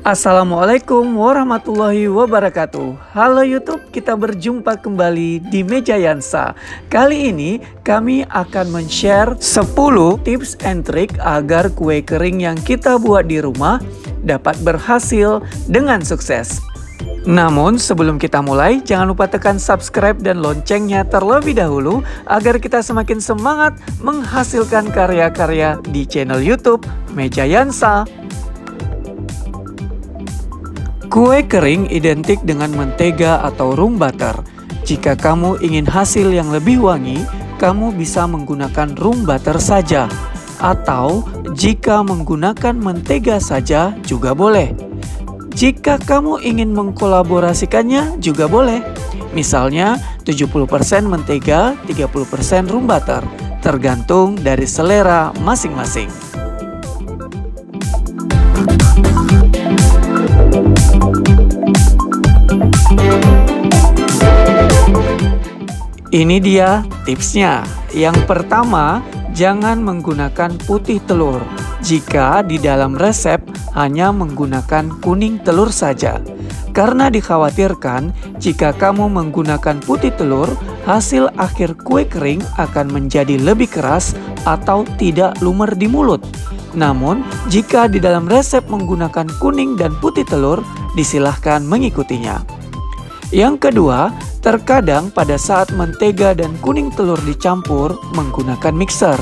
Assalamualaikum warahmatullahi wabarakatuh. Halo YouTube, kita berjumpa kembali di Meja Yansa. Kali ini kami akan men-share 10 tips and trik agar kue kering yang kita buat di rumah dapat berhasil dengan sukses. Namun sebelum kita mulai, jangan lupa tekan subscribe dan loncengnya terlebih dahulu agar kita semakin semangat menghasilkan karya-karya di channel YouTube Meja Yansa. Kue kering identik dengan mentega atau room butter. Jika kamu ingin hasil yang lebih wangi, kamu bisa menggunakan room butter saja. Atau jika menggunakan mentega saja juga boleh. Jika kamu ingin mengkolaborasikannya juga boleh. Misalnya 70% mentega, 30% room butter. Tergantung dari selera masing-masing. Ini dia tipsnya. Yang pertama, jangan menggunakan putih telur jika di dalam resep hanya menggunakan kuning telur saja. Karena dikhawatirkan jika kamu menggunakan putih telur, hasil akhir kue kering akan menjadi lebih keras atau tidak lumer di mulut. Namun, jika di dalam resep menggunakan kuning dan putih telur, disilahkan mengikutinya. Yang kedua, terkadang pada saat mentega dan kuning telur dicampur menggunakan mixer.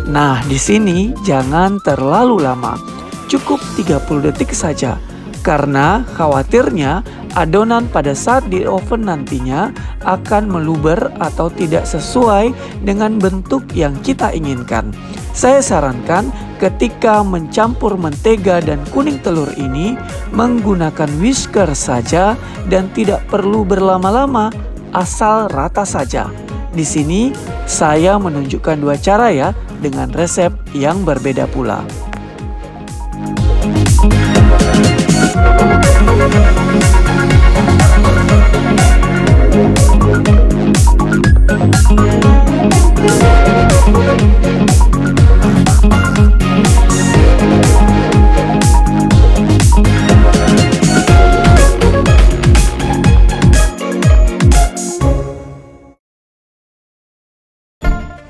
Nah, di sini jangan terlalu lama. Cukup 30 detik saja. Karena khawatirnya adonan pada saat di oven nantinya akan meluber atau tidak sesuai dengan bentuk yang kita inginkan. Saya sarankan ketika mencampur mentega dan kuning telur ini menggunakan whisker saja dan tidak perlu berlama-lama, asal rata saja. Di sini saya menunjukkan dua cara ya dengan resep yang berbeda pula.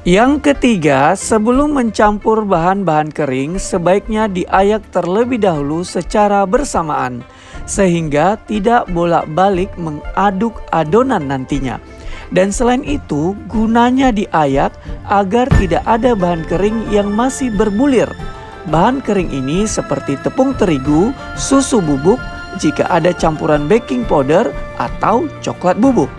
Yang ketiga, sebelum mencampur bahan-bahan kering, sebaiknya diayak terlebih dahulu secara bersamaan, sehingga tidak bolak-balik mengaduk adonan nantinya. Dan selain itu, gunanya diayak agar tidak ada bahan kering yang masih berbulir. Bahan kering ini seperti tepung terigu, susu bubuk, jika ada campuran baking powder atau coklat bubuk.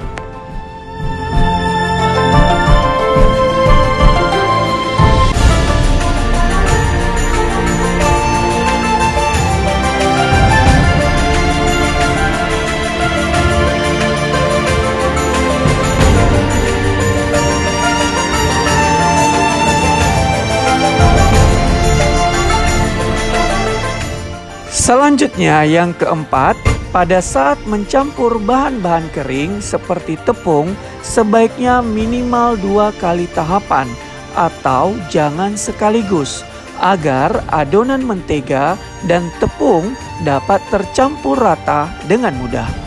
Selanjutnya yang keempat, pada saat mencampur bahan-bahan kering seperti tepung, sebaiknya minimal 2 kali tahapan atau jangan sekaligus agar adonan mentega dan tepung dapat tercampur rata dengan mudah.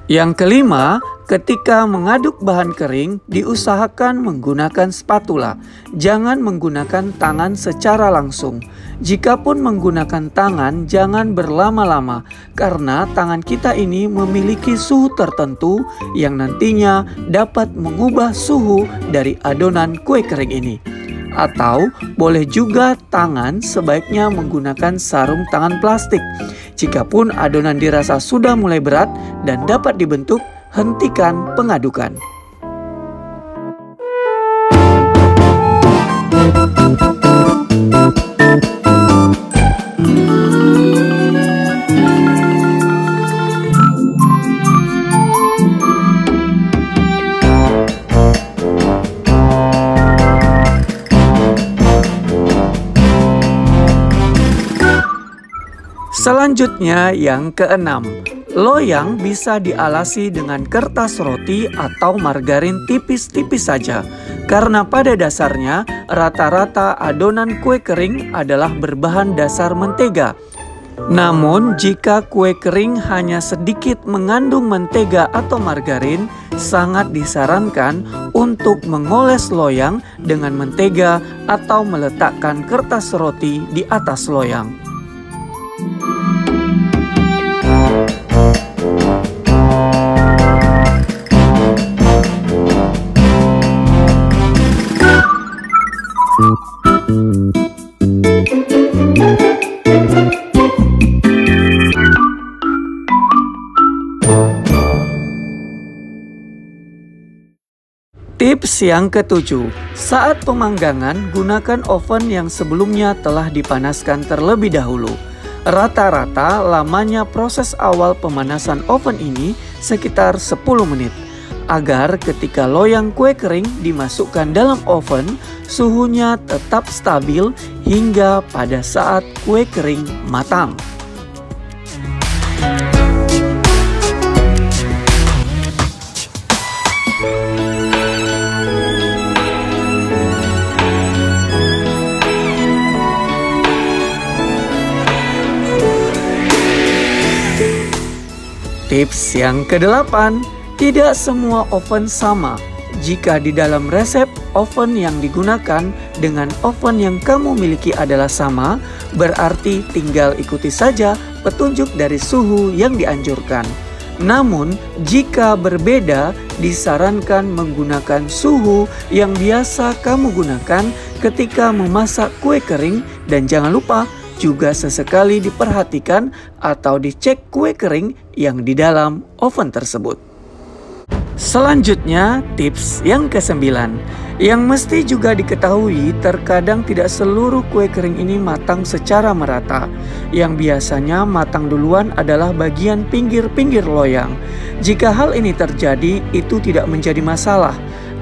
Yang kelima, ketika mengaduk bahan kering, diusahakan menggunakan spatula. Jangan menggunakan tangan secara langsung. Jikapun menggunakan tangan, jangan berlama-lama, karena tangan kita ini memiliki suhu tertentu yang nantinya dapat mengubah suhu dari adonan kue kering ini. Atau boleh juga tangan sebaiknya menggunakan sarung tangan plastik. Jikapun adonan dirasa sudah mulai berat dan dapat dibentuk, hentikan pengadukan. Selanjutnya yang keenam, Loyang bisa dialasi dengan kertas roti atau margarin tipis-tipis saja. Karena pada dasarnya rata-rata adonan kue kering adalah berbahan dasar mentega. Namun jika kue kering hanya sedikit mengandung mentega atau margarin, sangat disarankan untuk mengoles loyang dengan mentega atau meletakkan kertas roti di atas loyang. Tips yang ketujuh, saat pemanggangan gunakan oven yang sebelumnya telah dipanaskan terlebih dahulu. Rata-rata lamanya proses awal pemanasan oven ini sekitar 10 menit. Agar ketika loyang kue kering dimasukkan dalam oven, suhunya tetap stabil hingga pada saat kue kering matang. Tips yang kedelapan, tidak semua oven sama. Jika di dalam resep oven yang digunakan dengan oven yang kamu miliki adalah sama, berarti tinggal ikuti saja petunjuk dari suhu yang dianjurkan. Namun, jika berbeda, disarankan menggunakan suhu yang biasa kamu gunakan ketika memasak kue kering, dan jangan lupa juga sesekali diperhatikan atau dicek kue kering yang di dalam oven tersebut. Selanjutnya, tips yang ke-9. Yang mesti juga diketahui, terkadang tidak seluruh kue kering ini matang secara merata. Yang biasanya matang duluan adalah bagian pinggir-pinggir loyang. Jika hal ini terjadi, itu tidak menjadi masalah.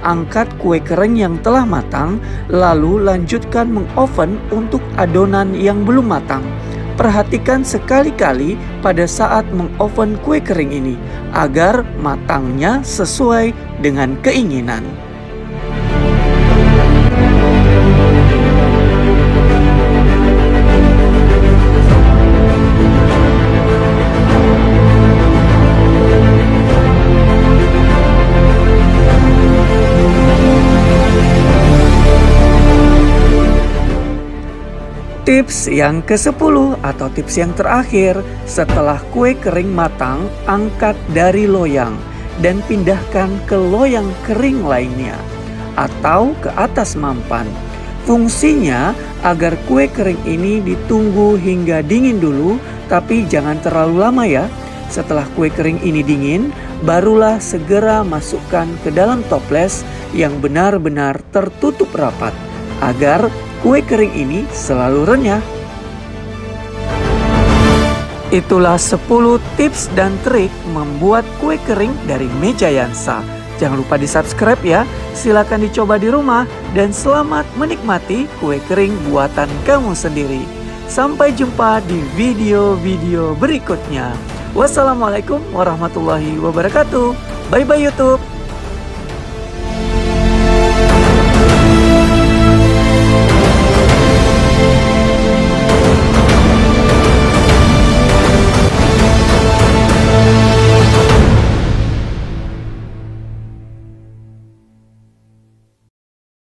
Angkat kue kering yang telah matang, lalu lanjutkan mengoven untuk adonan yang belum matang. Perhatikan sekali-kali pada saat mengoven kue kering ini, agar matangnya sesuai dengan keinginan. Tips yang ke-10 atau tips yang terakhir, setelah kue kering matang, angkat dari loyang dan pindahkan ke loyang kering lainnya atau ke atas mampan. Fungsinya agar kue kering ini ditunggu hingga dingin dulu, tapi jangan terlalu lama ya. Setelah kue kering ini dingin, barulah segera masukkan ke dalam toples yang benar-benar tertutup rapat agar kue kering ini selalu renyah. Itulah 10 tips dan trik membuat kue kering dari Meja Yansa. Jangan lupa di-subscribe ya. Silakan dicoba di rumah dan selamat menikmati kue kering buatan kamu sendiri. Sampai jumpa di video-video berikutnya. Wassalamualaikum warahmatullahi wabarakatuh. Bye bye YouTube.